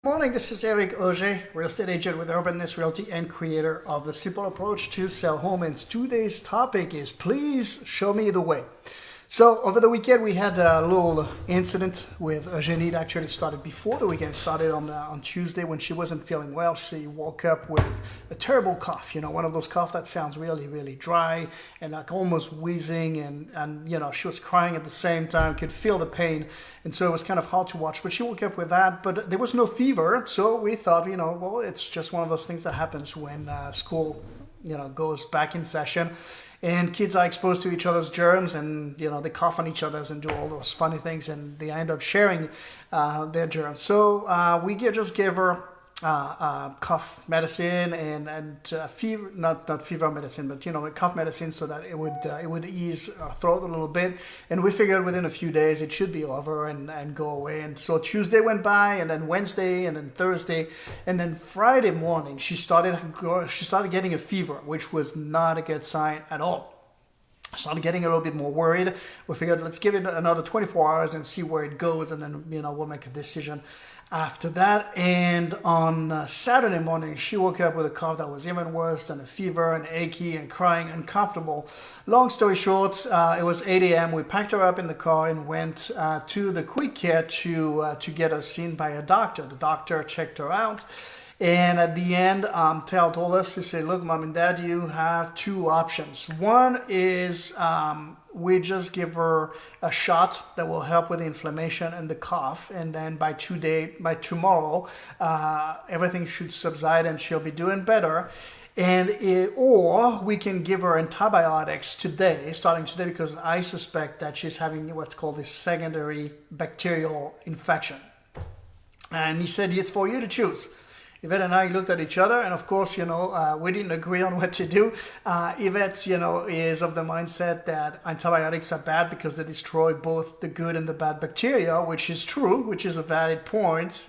Morning, this is Eric Auger, real estate agent with Urbanness Realty and creator of the Simple Approach to Sell Home. And today's topic is please show me the way. So over the weekend we had a little incident with Eugenie. It actually started before the weekend. It started on Tuesday when she wasn't feeling well. She woke up with a terrible cough, one of those coughs that sounds really, really dry and like almost wheezing, and she was crying at the same time, could feel the pain. And so it was kind of hard to watch, but she woke up with that, but there was no fever. So we thought, well, it's just one of those things that happens when school, goes back in session. And kids are exposed to each other's germs, and they cough on each other's and do all those funny things, and they end up sharing their germs. So we just gave her cough medicine and fever, not fever medicine, but cough medicine, so that it would ease her throat a little bit. And we figured within a few days it should be over and go away. And so Tuesday went by, and then Wednesday, and then Thursday, and then Friday morning she started getting a fever, which was not a good sign at all. Started getting a little bit more worried. We figured let's give it another 24 hours and see where it goes, and then we'll make a decision after that. And on Saturday morning she woke up with a cough that was even worse than a fever, and achy and crying, uncomfortable. Long story short, it was 8 a.m. We packed her up in the car and went to the quick care to get her seen by a doctor. The doctor checked her out. And at the end, Tal told us, he said, look, Mom and Dad, you have two options. One is we just give her a shot that will help with the inflammation and the cough. And then by tomorrow, everything should subside and she'll be doing better. Or we can give her antibiotics starting today, because I suspect that she's having what's called a secondary bacterial infection. And he said, it's for you to choose. Yvette and I looked at each other, and of course, we didn't agree on what to do. Yvette, is of the mindset that antibiotics are bad because they destroy both the good and the bad bacteria, which is true, which is a valid point,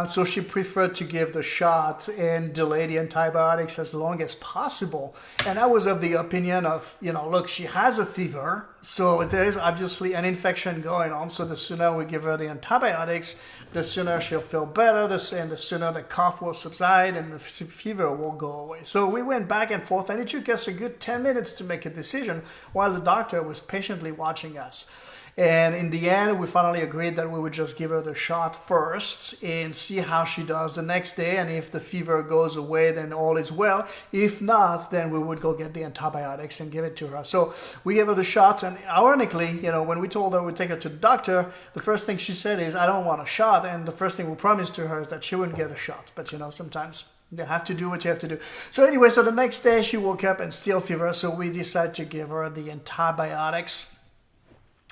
So she preferred to give the shot and delay the antibiotics as long as possible. And I was of the opinion of, look, she has a fever, so there is obviously an infection going on. So the sooner we give her the antibiotics, the sooner she'll feel better, and the sooner the cough will subside and the fever will go away. So we went back and forth, and it took us a good 10 minutes to make a decision while the doctor was patiently watching us. And in the end, we finally agreed that we would just give her the shot first and see how she does the next day. And if the fever goes away, then all is well. If not, then we would go get the antibiotics and give it to her. So we gave her the shots. And ironically, when we told her we'd take her to the doctor, the first thing she said is, I don't want a shot. And the first thing we promised to her is that she wouldn't get a shot. But, sometimes you have to do what you have to do. So anyway, so the next day she woke up and still fever. So we decided to give her the antibiotics.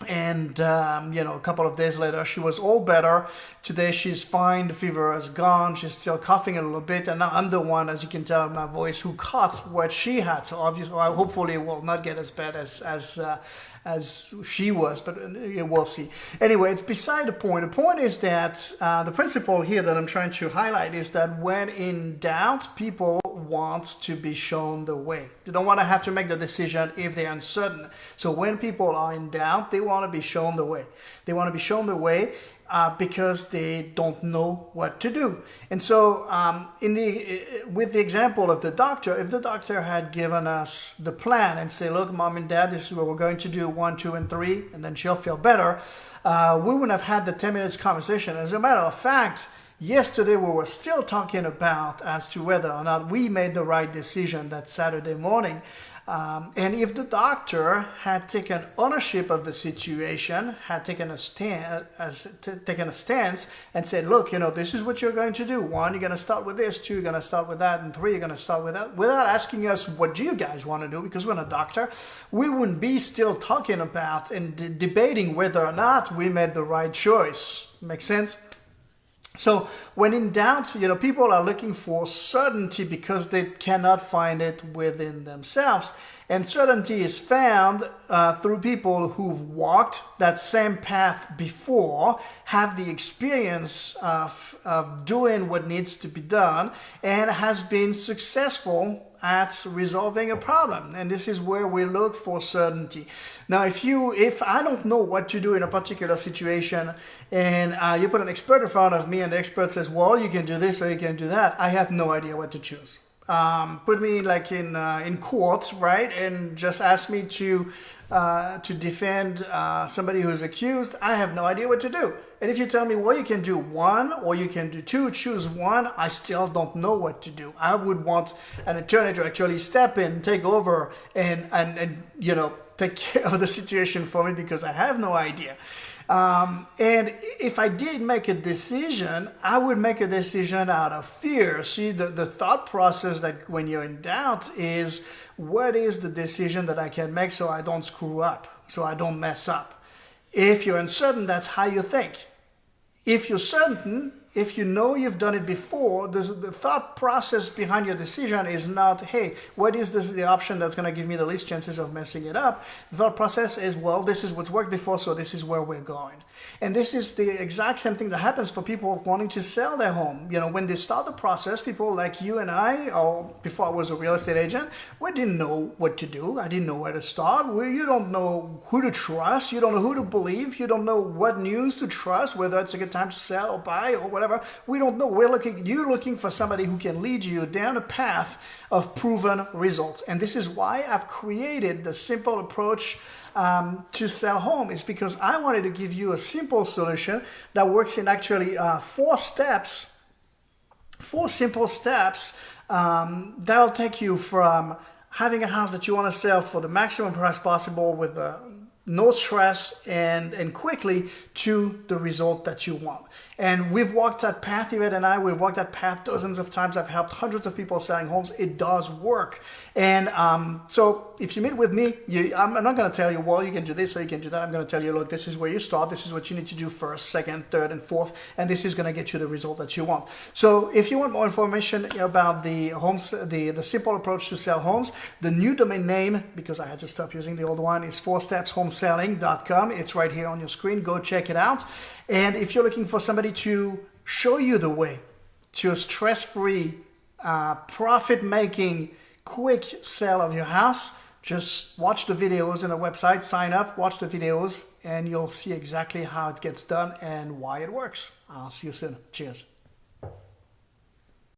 And, a couple of days later, she was all better. Today, she's fine. The fever is gone. She's still coughing a little bit. And now I'm the one, as you can tell in my voice, who caught what she had. So obviously, hopefully it will not get as bad as she was, but we'll see. Anyway, it's beside the point. The point is that the principle here that I'm trying to highlight is that when in doubt, people want to be shown the way. They don't want to have to make the decision if they're uncertain. So when people are in doubt, they want to be shown the way. They want to be shown the way because they don't know what to do. And so with the example of the doctor, if the doctor had given us the plan and say, look, Mom and Dad, this is what we're going to do, 1, 2, and 3, and then she'll feel better, we wouldn't have had the 10 minutes conversation. As a matter of fact, yesterday we were still talking about as to whether or not we made the right decision that Saturday morning. And if the doctor had taken ownership of the situation, had taken a stance and said, look, this is what you're going to do. 1, you're going to start with this. 2, you're going to start with that. And 3, you're going to start with that. Without asking us, what do you guys want to do? Because we're not a doctor. We wouldn't be still talking about and debating whether or not we made the right choice. Make sense? So when in doubt, people are looking for certainty because they cannot find it within themselves. And certainty is found through people who've walked that same path before, have the experience of doing what needs to be done, and has been successful at resolving a problem. And this is where we look for certainty. Now, if I don't know what to do in a particular situation, and you put an expert in front of me and the expert says, well, you can do this or you can do that, I have no idea what to choose. Put me like in court, right, and just ask me to defend somebody who's accused. I have no idea what to do. And if you tell me, well, you can do one or you can do two, choose one, I still don't know what to do. I would want an attorney to actually step in, take over, and take care of the situation for me, because I have no idea. And if I did make a decision, I would make a decision out of fear. See, the thought process that when you're in doubt is, what is the decision that I can make so I don't screw up, so I don't mess up? If you're uncertain, that's how you think. If you're certain, if you know you've done it before, the thought process behind your decision is not, hey, what is the option that's going to give me the least chances of messing it up? The thought process is, well, this is what's worked before, so this is where we're going. And this is the exact same thing that happens for people wanting to sell their home. When they start the process, people like you and I, or before I was a real estate agent, we didn't know what to do. I didn't know where to start. You don't know who to trust. You don't know who to believe. You don't know what news to trust, whether it's a good time to sell or buy or whatever. We don't know. You're looking for somebody who can lead you down a path of proven results. And this is why I've created the simple approach to sell home. Is because I wanted to give you a simple solution that works in actually 4 simple steps that'll take you from having a house that you want to sell for the maximum price possible with no stress and quickly to the result that you want. And we've walked that path, Yvette and I, we've walked that path dozens of times. I've helped hundreds of people selling homes. It does work. And so if you meet with me, I'm not going to tell you, well, you can do this or you can do that. I'm going to tell you, look, this is where you start. This is what you need to do first, second, third, and fourth. And this is going to get you the result that you want. So if you want more information about the simple approach to sell homes, the new domain name, because I had to stop using the old one, is 4stepshomeselling.com. It's right here on your screen. Go check it out. And if you're looking for somebody to show you the way to a stress-free, profit-making, quick sale of your house, just watch the videos on the website, sign up, watch the videos, and you'll see exactly how it gets done and why it works. I'll see you soon. Cheers.